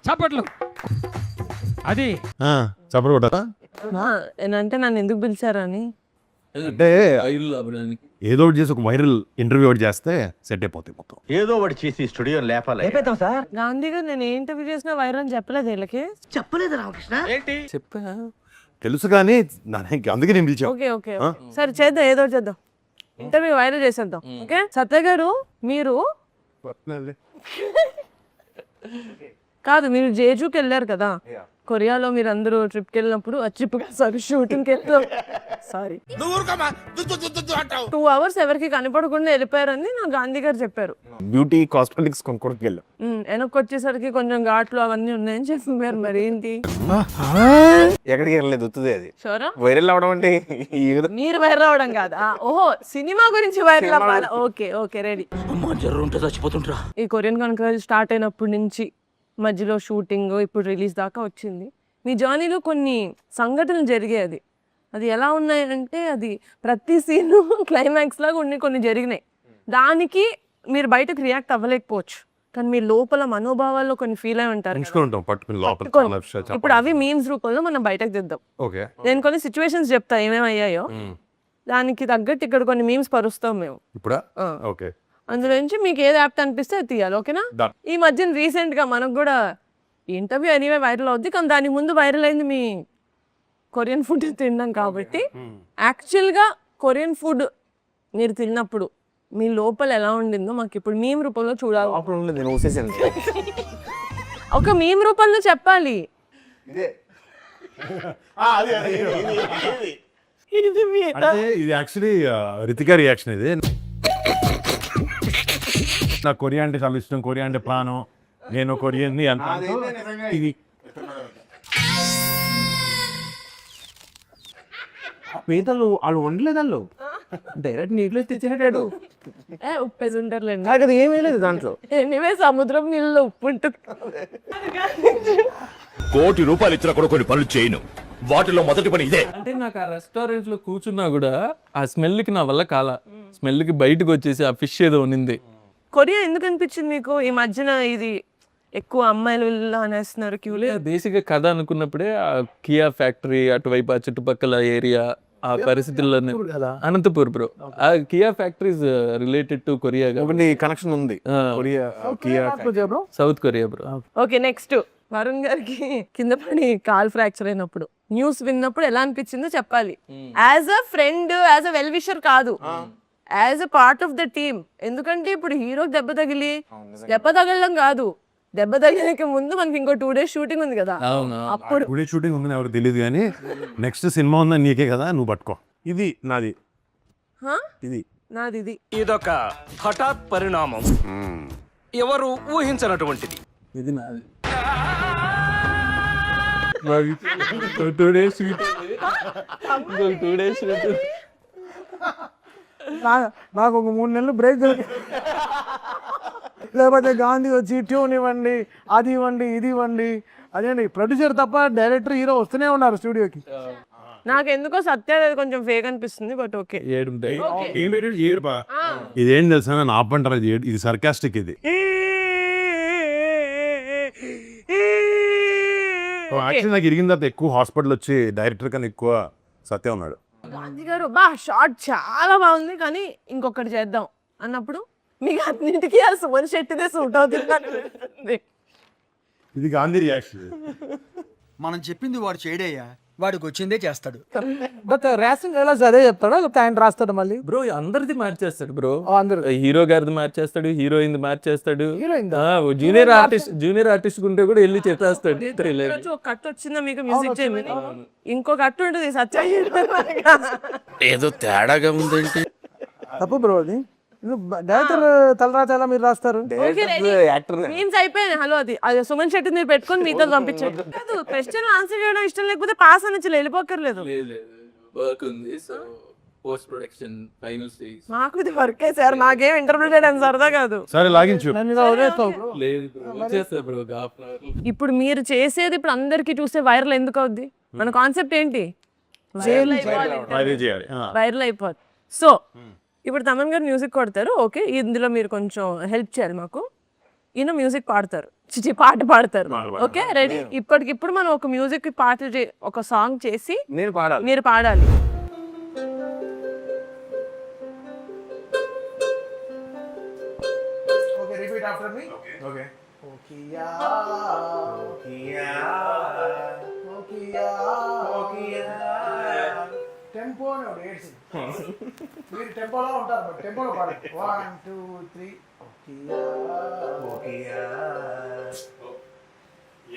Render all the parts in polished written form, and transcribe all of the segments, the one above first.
చప్పట్లు. అది చప్పట్లు కొట్టారా? అంటే నన్ను ఎందుకు పిలిచారని అంటే ఏదో ఒకటి చేసి ఒక వైరల్ ఇంటర్వ్యూ ఒకటి చేస్తే సెట్ అయిపోతాయి మొత్తం. ఏదో ఒకటి చేసి స్టూడియో లేపాలి. గాంధీ గారు నేను ఏ ఇంటర్వ్యూ చేసినా వైరల్ అని చెప్పలేదు వీళ్ళకి. చెప్పలేదు రామకృష్ణ. చెప్పా. తెలుసు కానీ అందుకే నేను పిలిచాను. ఓకే ఓకే సరే చేద్దాం, ఏదో ఒకటి చేద్దాం, ఇంటర్వ్యూ వైరల్ చేసేద్దాం. ఓకే సత్య గారు, మీరు కాదు మీరు జేజూకి వెళ్ళారు కదా, కొరియాలో మీరు అందరూ ట్రిప్కి వెళ్ళినప్పుడు షూటింగ్కి వెళ్తాం సారీ 2 hours ఎవరికి కనపడకుండా వెళ్ళిపోయారని నాకు గాంధీ గారు చెప్పారు. బ్యూటీ కాస్మెటిక్స్ కొనుక్కోడానికి వెళ్ళాం. వెనక్కి వచ్చేసరికి కొంచెం ఘాట్లు అవన్నీ ఉన్నాయని చెప్పారు. మరి ఏంటి? ఎక్కడికి వెళ్ళలేదు, వస్తుంది అది షోరా వైరల్ అవడం అంటే మీరు వైరల్ అవడం కాదా? ఓహో సినిమా గురించి వైరల్ అవ్వాలి. Okay okay ready. ఈ కొరియన్ కనుక స్టార్ట్ అయినప్పటి నుంచి మధ్యలో షూటింగ్ ఇప్పుడు రిలీజ్ దాకా వచ్చింది. మీ జర్నీలో కొన్ని సంఘటనలు జరిగాయి. అది ఎలా ఉన్నాయంటే అది ప్రతి సీను క్లైమాక్స్ లాగా కొన్ని జరిగినాయి. దానికి మీరు బయటకు రియాక్ట్ అవ్వలేకపోవచ్చు, కానీ మీ లోపల మనోభావాల్లో కొన్ని ఫీల్ అయి ఉంటారు. ఇప్పుడు అవి మీమ్స్ రూపంలో మనం బయటకు తెద్దాం. నేను కొన్ని సిచ్యువేషన్స్ చెప్తా ఏమేమి అయ్యాయో, దానికి తగ్గట్టు ఇక్కడ కొన్ని మీమ్స్ పరుస్తాం మేము. అందులో నుంచి మీకు ఏది యాప్ట్ అనిపిస్తే అది తీయాలి. ఓకేనా? ఈ మధ్యన రీసెంట్ గా మనకు కూడా ఇంటర్వ్యూ ఎనీవే వైరల్ అవుద్ది, కానీ దాని ముందు వైరల్ అయింది మీ కొరియన్ ఫుడ్ తిన్నాం కాబట్టి. యాక్చువల్గా కొరియన్ ఫుడ్ మీరు తిన్నప్పుడు మీ లోపల ఎలా ఉండిందో మాకు ఇప్పుడు మీమ్ రూపంలో చూడాలి. ఒక మీమ్ రూపంలో చెప్పాలి. ఇది యాక్చువల్లీ రితికా రియాక్షన్. ఇది నాకు కొరియా అంటే చాలా ఇష్టం, కొరియా అంటే ప్రాణం, నేను కొరియన్ ఇది పీతలు వాళ్ళు వండలేదు, వాళ్ళు డైరెక్ట్ నీళ్ళు తెచ్చినట్టాడు. ఉప్పేసి ఉంటారులేండి, అది ఏమీ లేదు దాంట్లో. ఎనీవే సముద్రం నీళ్ళలో ఉప్పు ఉంటుంది. ₹1 కోటి ఇచ్చినా కూడా కొన్ని పనులు చేయను. వాటిలో మొదటి పని ఇదే. అంటే నాకు ఆ రెస్టారెంట్ లో కూర్చున్నా కూడా ఆ స్మెల్ కి నా వల్ల కాల, స్మెల్ కి బయటకు వచ్చేసి ఆ ఫిష్ ఏదో ఉన్నింది. కొరియా ఎందుకు అనిపించింది మీకు ఈ మధ్యన? ఇది ఎక్కువ అమ్మాయిలు అనేస్తున్నారు క్యూలే. బేసిక్ గా కథ అనుకున్నప్పుడే ఆ కియా ఫ్యాక్టరీ అటువైపు ఆ చుట్టుపక్కల ఏరియా ఆ పరిస్థితుల్లో అనంతపూర్ బ్రో. ఆ Kia factories related to Korea connection ఉంది. South Korea bro. Okay next Varun గారికి కింద పడి కాల్ ఫ్రాక్చర్ అయినప్పుడు న్యూస్ విన్నప్పుడు ఎలా అనిపించిందో చెప్పాలి. As a friend, as a well wisher కాదు, as a part of the team. ఎందుకంటే ఇప్పుడు హీరోకి దెబ్బ తగలడం కాదు, దెబ్బ తగిలిక ముందు మనకి ఇంకో 2 days షూటింగ్ ఉంది కదా. అప్పుడు 2 days షూటింగ్ ఉందని ఎవరికి తెలియదు, కానీ నెక్స్ట్ సినిమా ఉందని నీకే కదా, నువ్వు పట్టుకో. ఇది నాది, ఇది నాది. ఇదొక హఠాత్ పరిణామం, ఎవరు ఊహించనటువంటిది. ఇది నాది. 2 days నాకు ఒక 3 నెలలు బ్రేక్ లేకపోతే గాంధీ వచ్చి ట్యూన్ ఇవ్వండి, అది ఇవ్వండి, ఇది ఇవ్వండి. అదేండి ప్రొడ్యూసర్ తప్ప డైరెక్టర్, హీరో వస్తూనే ఉన్నారు స్టూడియోకి. నాకు ఎందుకో సత్య కొంచెం ఫేక్ అనిపిస్తుంది, బట్ ఓకే. ఇదేం తెలుసా, నేను ఆపంటారు, ఇది సర్కాస్టిక్. ఇది యాక్చువల్లీ నాకు ఇరిగిన తర్వాత ఎక్కువ హాస్పిటల్ వచ్చి డైరెక్టర్ కన్నా ఎక్కువ సత్య ఉన్నాడు. గాంధీ గారు షార్ట్ చాలా బాగుంది కానీ ఇంకొకటి చేద్దాం అన్నప్పుడు మీకు అన్నింటికీ ఆ సుమన్ శెట్టిదే సూట్ అవుతుంది. ఇది గాంధీ రియాక్షన్. మనం చెప్పింది వాడు చేయడయ్యా, వాడికి వచ్చిందే చేస్తాడు. బట్ రేసింగ్ ఎలా అదే చెప్తాడు, ఆయన రాస్తాడు మళ్ళీ. బ్రో అందరిది మార్చేస్తాడు బ్రో. అందరు హీరో గారిది మార్చేస్తాడు, హీరోయిన్ మార్చేస్తాడు, జూనియర్ ఆర్టిస్ట్ ఉంటే కూడా వెళ్ళి చేస్తాడు. కట్ వచ్చిందా మీకు మ్యూజిక్ చేయమని? ఇంకో కట్ ఉంటుంది సత్య. ఏదో తేడాగా ఉందంటే తప్పు బ్రో, అది డైరెక్టర్ తలరాత ఎలా మీరు రాస్తారు? మీమ్స్ అయిపోయాయి. హలో అది సుమన్ శెట్టి మీరు పెట్టుకొని మీతో పంపించండి. క్వశ్చన్ ఆన్సర్ చేయడం ఇష్టం లేకపోతే పాస్ అని వెళ్ళిపోకర్లేదు. మాకు ఇది వర్కే సార్, మాకేం ఇంటర్వ్యూ చేయడం సరదా కాదు. సరే లాగించు. ఇప్పుడు మీరు చేసేది ఇప్పుడు అందరికి చూస్తే వైరల్ ఎందుకు అవుద్ది? మన కాన్సెప్ట్ ఏంటి? వైరల్ అయిపోద్ది. సో ఇప్పుడు తమన్ గారు మ్యూజిక్ కొడతారు, ఓకే, ఇందులో మీరు కొంచెం హెల్ప్ చేయాలి మాకు. ఈయన మ్యూజిక్ పాడతారు, చిచి పాట పాడతారు. Okay ready? ఇప్పటికిప్పుడు మనం ఒక మ్యూజిక్ పాటలు ఒక సాంగ్ చేసి నేను పాడాలి. మీరు పాడాలి. Okay repeat after me. Okay ఓకియా ఓకియా ఓకియా ఓకియా టెంపో నో డేట్స్. మీరు టెంపోలో ఉంటారు, బట్ టెంపోలో పాడండి. 1 2 3 ఓకియా ఓకియా.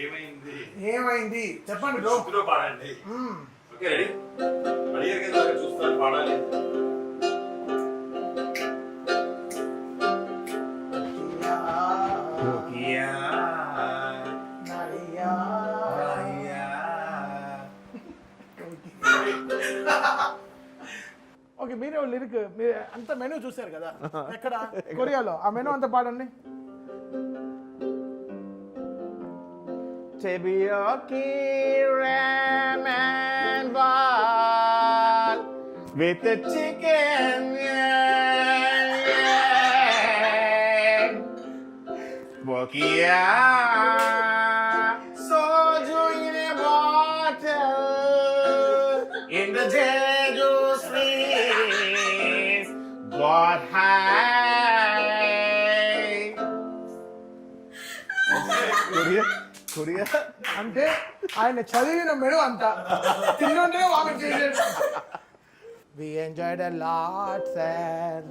ఏమైంది ఏమైంది చెప్పండి బ్రో. పాడండి. Okay ready? అడిగారు కదా చూస్తారు పాడాలి. ఓకే మీరే లిరిక్, మీరు అంత మెనూ చూసారు కదా ఎక్కడ కొరియాలో, ఆ మెనూ అంతా పాడండి. Teriyaki ramen ball with the chicken. Bokia soju in a bottle in the Jeju streets. Got high. Korea. అంటే ఆయన చదివిన మెను అంతా తిన్నుంటే వామిట్ చేసేది. We enjoyed a lot, sir.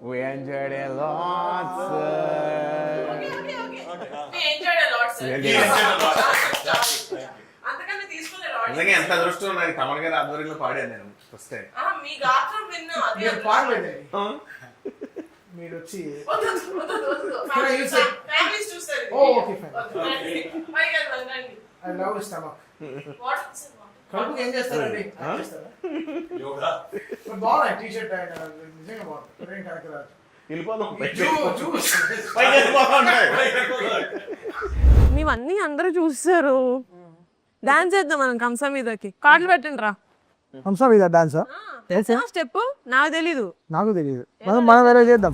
We enjoyed a lot, sir. నిజంగా ఎంత అదృష్టం నాకు తమన్ గారి ఆధ్వర్యంలో పాడాను నేను ఫస్ట్ టైం. మీరు పాడలేదు, మీరు వచ్చి ఐ లవ్ స్టమక్. కడుపుకి ఏం చేస్తారండి? బాగున్నాయి టీ షర్ట్ ఆయన, నిజంగా బాగుంది. కనకరాజు వెళ్ళిపోదాం మేమన్నీ అందరూ చూస్తారు. డాన్స్ చేద్దాం మనం కంసా మీదకి. కార్డులు పెట్టండి రా. హంసా మీద డాన్సా? తెలుసా స్టెప్? నాకు తెలీదు. నాకు తెలియదు. మనం వేరే చేద్దాం.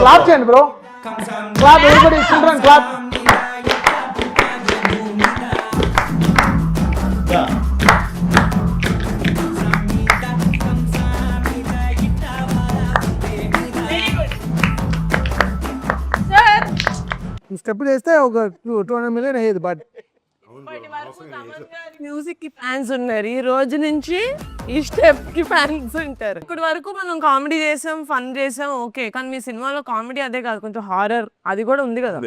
క్లాప్ చేయండి bro, clap. Everybody children clap. ఈ స్టెప్ చేస్తే ఒక 200 million అయ్యేది. బట్ మ్యూజిక్ కి ఫ్యాన్స్ ఉన్నారు, ఈ రోజు నుంచి ఈ స్టెప్ కి ఫ్యాన్స్ ఉంటారు. ఇప్పటి వరకు మనం కామెడీ చేసాం, ఫన్ చేసాం, ఓకే. కానీ మీ సినిమాలో కామెడీ అదే కాదు, కొంచెం హారర్ అది కూడా ఉంది కదా.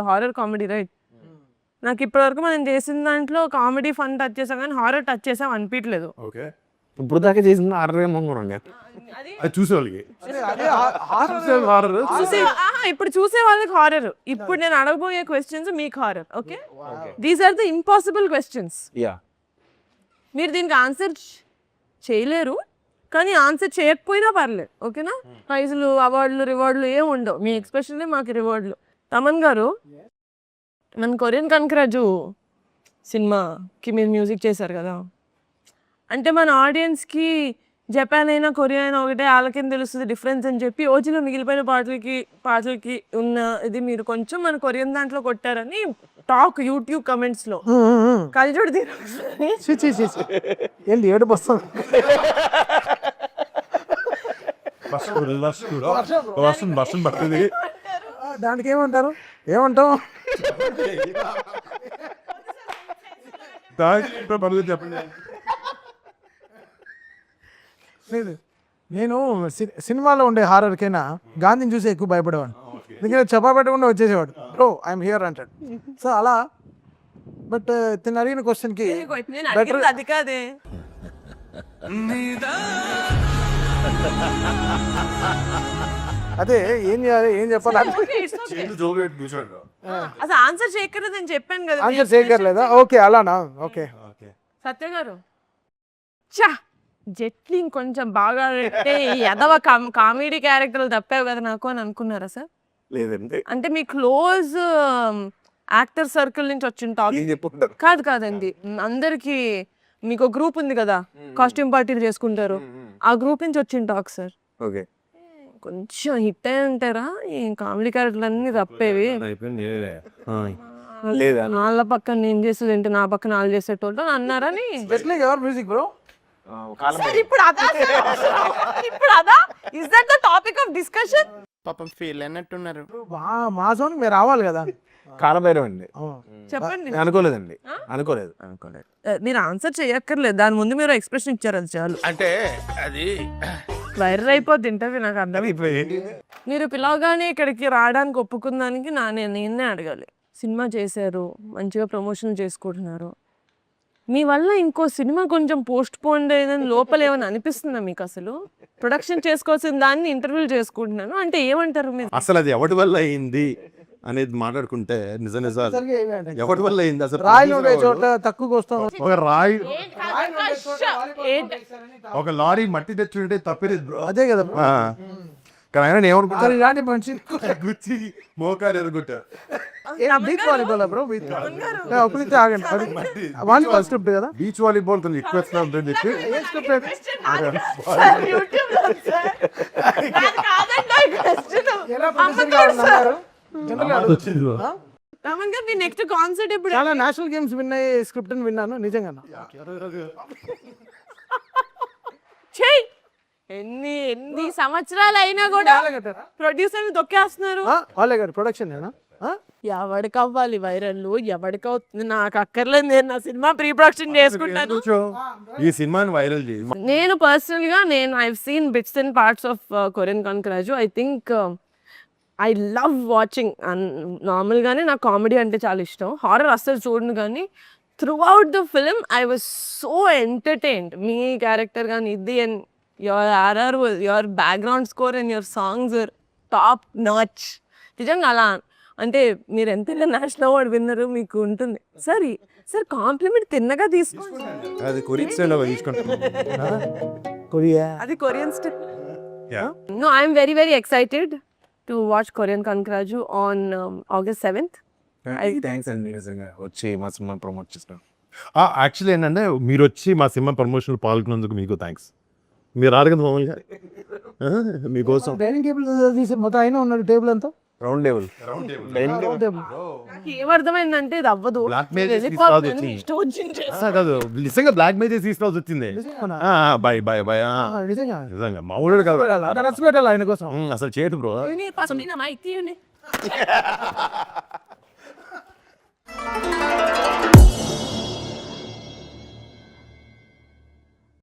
Horror comedy right? నాకు ఇప్పటి వరకు మనం చేసిన దాంట్లో కామెడీ ఫన్ టచ్ చేసాం కానీ హారర్ టచ్ చేసాం అనిపించలేదు. ఓకే ఇప్పుడు దాకా చేసింది ఆర్డర్ అది చూసే వాళ్ళకి ఇప్పుడు చూసే వాళ్ళకి హారర్. ఇప్పుడు నేను అడగబోయే క్వశ్చన్స్ మీకు horror. Okay, these are the impossible questions. మీరు దీనికి ఆన్సర్ చేయలేరు, కానీ ఆన్సర్ చేయకపోయినా పర్లేదు. ఓకేనా? ప్రైజులు, అవార్డులు, రివార్డులు ఏం ఉండవు. మీ ఎక్స్పెషల్లీ మాకు రివార్డులు. తమన్ గారు, మన కొరియన్ కనకరాజు సినిమాకి మీరు మ్యూజిక్ చేశారు కదా, అంటే మన ఆడియన్స్కి జపాన్ అయినా కొరియా అయినా ఒకటే, వాళ్ళకేం తెలుస్తుంది డిఫరెన్స్ అని చెప్పి ఓజీలో మిగిలిపోయిన పాటలకి ఉన్న ఇది మీరు కొంచెం మన కొరియన్ దాంట్లో కొట్టారని టాక్ యూట్యూబ్ కమెంట్స్లో. కలిజోడు ఏంటి ఏడుపు వస్తుంది? బస్సు పడుతుంది. దానికి ఏమంటారు? ఏమంటాం? చెప్పండి. లేదు, నేను సినిమాలో ఉండే హారర్కైనా గాంధీని చూసి ఎక్కువ భయపడేవాడు. ఎందుకంటే చెప్పా పెట్టకుండా వచ్చేసేవాడు, బ్రో ఐఎమ్ హియర్ అంటాడు. సో అలా. బట్ తిని అడిగిన క్వశ్చన్కి అది కాదే, అదే ఏం చేయాలి, ఏం చెప్పాలి అసలు ఆన్సర్ చేయకూడదు నేను చెప్పాను కదా. ఆన్సర్ చేయగలలేదా? ఓకే అలానా? ఓకే సత్య గారు, చా జెట్లింగ్ కొంచెం బాగా పెట్టే ఎదవ కామెడీ క్యారెక్టర్లు తప్పావు కదా నాకు అని అనుకున్నారా సార్? లేదండి, అంటే మీ క్లోజ్ యాక్టర్ సర్కిల్ నుంచి వచ్చిన టాక్ కాదండి. అందరికి మీకు గ్రూప్ ఉంది కదా, కాస్ట్యూమ్ పార్టీలు చేసుకుంటారు, ఆ గ్రూప్ నుంచి వచ్చిన టాక్ సార్. ఓకే, కొంచెం హిట్ అయి ఉంటారా ఈ కామెడీ క్యారెక్టర్లు అన్ని తప్పేవి. లేదా వాళ్ళ పక్కన నేను చేసేది ఏంటి, నా పక్కన వాళ్ళు చేసేటోళ్ళు అన్నారని. Especially ever music bro. Sir ఇప్పుడు అదా ఇప్పుడు అదా is that the topic of discussion? పాపం ఫీల్ అన్నట్టున్నారు. మా జోన్ మీరు రావాలి కదా. కాలభైరవ్ అండి. చెప్పండి. అనుకోలేదండి, అనుకోలేదు. మీరు ఆన్సర్ చేయక్కర్లేదు, దాని ముందు మీరు ఎక్స్ప్రెషన్ ఇచ్చారు అది చాలు. అంటే అది వైరల్ అయిపోద్ది ఇంటర్వ్యూ, నాకు అర్థమైపోయింది. మీరు పిలవగానే ఇక్కడికి రావడానికి ఒప్పుకుందానికి నేనే అడగాలి. సినిమా చేశారు, మంచిగా ప్రమోషన్ చేసుకుంటున్నారు, మీ వల్ల ఇంకో సినిమా కొంచెం పోస్ట్ పోన్ అయ్యిందని లోపల ఏమైనా అనిపిస్తుందా మీకు? అసలు ప్రొడక్షన్ చేసుకోవాల్సిన దాన్ని ఇంటర్వ్యూలు చేసుకుంటున్నాను అంటే ఏమంటారు మీరు? అసలు అది ఎవరి వల్ల అయింది అనేది మాట్లాడుకుంటే నిజాలు ఎవరి వల్ల అయింది అసలు? రాయిలు ఉండే చోట తక్కువకి వస్తాం. ఒక రాయి, ఒక లారీ మట్టి తెచ్చుంటే తప్పేది బ్రో. అదే కదా bro. కానీ ఆయన ఏమనుకుంటారు, ఇలాంటి మనిషి గుచ్చి మోకాలు ఎరుగుంటారు. Beach volleyball bro. ఒక్కరితే ఆగండి, వాలీబాల్ స్క్రిప్ట్ కదా. బీచ్ వాలీబాల్ కొంచెం ఎక్కువ వస్తున్నా ఉందని చెప్పి ఏం స్క్రిప్ట్ అయితే ఎలా ప్రొడ్యూసర్ గా ఉన్నారు? నెక్స్ట్ కాన్సర్ట్ ఇప్పుడు చాలా నేషనల్ గేమ్స్ విన్ అయ్యే స్క్రిప్ట్ అని విన్నాను, నిజంగా. చెయ్ ఎన్ని సంవత్సరాలు అయినా కూడా ప్రొడ్యూసర్ దొక్కేస్తున్నారు. వాళ్ళే గారు ప్రొడక్షన్ ఎవరికి అవ్వాలి వైరల్, ఎవరికి అవుతుంది నాకు అక్కర్లేదు, నేను నా సినిమా ప్రీ ప్రొడక్షన్ చేసుకుంటాను. ఈ సినిమాని వైరల్ చేయి. నేను పర్సనల్ గా I seen bits and parts of Korean కాంక్రాజు. I think I love watching. Normal గానే నాకు కామెడీ అంటే చాలా ఇష్టం, హారర్ అస్సలు చూడను, కానీ throughout the film I was so entertained. మీ క్యారెక్టర్ కానీ ఇది and your RR, your background score and your songs are top notch. నిజంగా అలా అంటే మీరు ఎంతైనా నేషనల్ అవార్డు విన్నరు మీకు ఉంటుంది. సార్ కాంప్లిమెంట్ తిన్నగా తీసుకోండి. అది కొరియన్ స్టైల్ తీసుకుంటాం. కొరియా అది Korean style. No, I am very very excited to watch Korean Kankraju on August 7th. Thanks అండి, నిజంగా వచ్చి మా సినిమా ప్రమోట్ చేస్తాం. యాక్చువల్లీ ఏంటంటే మీరు వచ్చి మా సినిమా ప్రమోషన్ పాల్గొన్నందుకు మీకు థ్యాంక్స్. మీరు ఆడగదు మామూలుగా మీకోసం డైనింగ్ టేబుల్ తీసి మొత్తం అయినా ఉన్నాడు టేబుల్ అంతా రౌండ్ టేబుల్. ఏమర్థమైందంటే ఇది అవ్వదు, బ్లాక్ మెయిల్ కాదు, నిజంగా బ్లాక్ మెయిల్ చేసి తీసుకోవాల్సి వచ్చింది. బై బై బై నిజంగా మామూలు కాదు, రచ్చ పెట్టాలి ఆయన కోసం. అసలు చేయదు bro. Pasok din na, Mike. Yun eh.